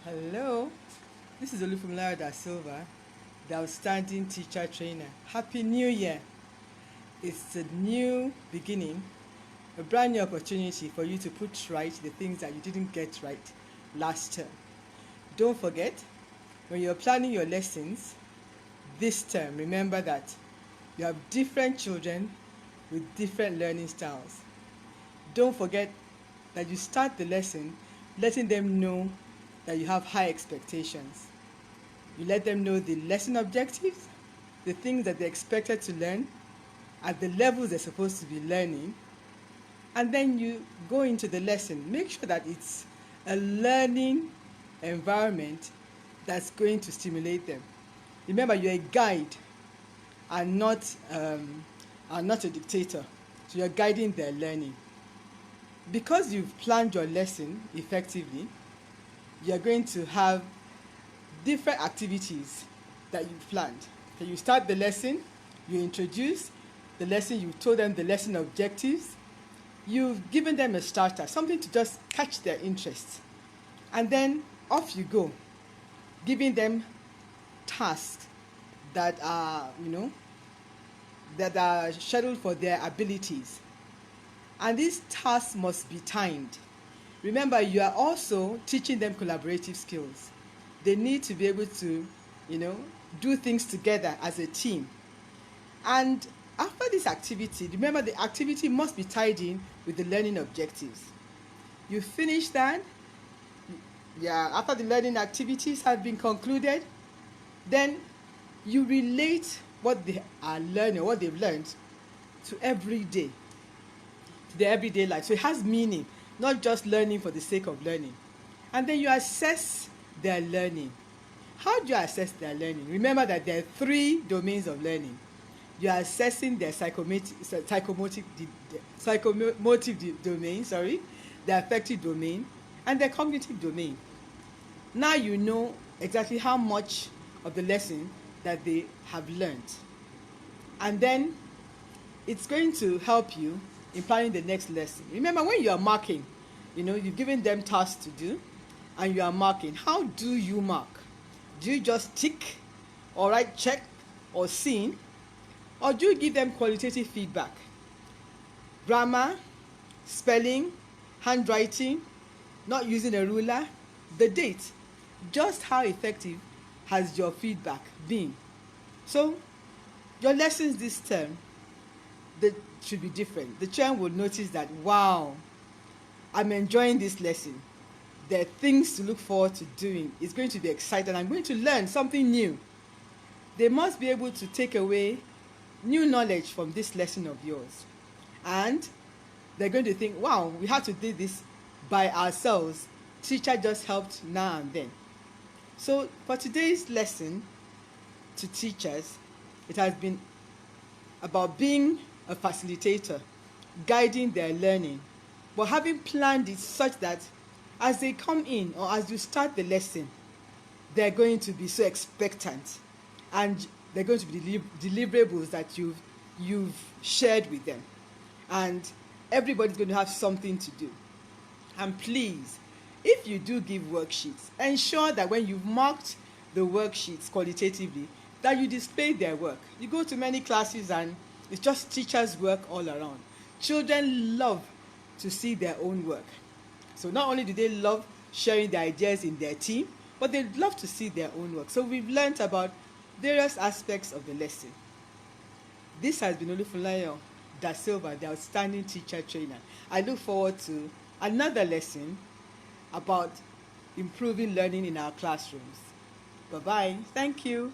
Hello, this is da-Silva, the outstanding teacher trainer. Happy New Year! It's a new beginning, a brand new opportunity for you to put right the things that you didn't get right last term. Don't forget, when you're planning your lessons this term, remember that you have different children with different learning styles. Don't forget that you start the lesson letting them know that you have high expectations. You let them know the lesson objectives, the things that they're expected to learn at the levels they're supposed to be learning, and then you go into the lesson. Make sure that it's a learning environment that's going to stimulate them. Remember, you're a guide and not a dictator. So you're guiding their learning. Because you've planned your lesson effectively, you're going to have different activities that you've planned. So you start the lesson, you introduce the lesson, you told them the lesson objectives, you've given them a starter, something to just catch their interest. And then off you go, giving them tasks that are, that are scheduled for their abilities. And these tasks must be timed. Remember, you are also teaching them collaborative skills. They need to be able to, do things together as a team. And after this activity, remember the activity must be tied in with the learning objectives. You finish that, after the learning activities have been concluded, then you relate what they are learning, what they've learned, to everyday life. So it has meaning, not just learning for the sake of learning. And then you assess their learning. How do you assess their learning? Remember that there are 3 domains of learning. You are assessing their psychomotive domain, their affective domain, and their cognitive domain. Now you know exactly how much of the lesson that they have learned. And then it's going to help you in planning the next lesson. Remember, when you are marking, you've given them tasks to do, and you are marking. How do you mark? Do you just tick, or write check, or seen? Or do you give them qualitative feedback? Grammar, spelling, handwriting, not using a ruler, the date. Just how effective has your feedback been? So, your lessons this term, they should be different. The child will notice that, wow, I'm enjoying this lesson. There are things to look forward to doing. It's going to be exciting. I'm going to learn something new. They must be able to take away new knowledge from this lesson of yours. And they're going to think, wow, we had to do this by ourselves. Teacher just helped now and then. So for today's lesson to teachers, it has been about being a facilitator, guiding their learning, but having planned it such that as they come in or as you start the lesson, they're going to be so expectant, and they're going to be deliverables that you've shared with them, and everybody's going to have something to do. And please, if you do give worksheets, ensure that when you've marked the worksheets qualitatively, that you display their work. You go to many classes and it's just teachers' work all around. Children love to see their own work. So not only do they love sharing their ideas in their team, but they love to see their own work. So we've learned about various aspects of the lesson. This has been Olufulayo da-Silva, the outstanding teacher trainer. I look forward to another lesson about improving learning in our classrooms. Bye-bye. Thank you.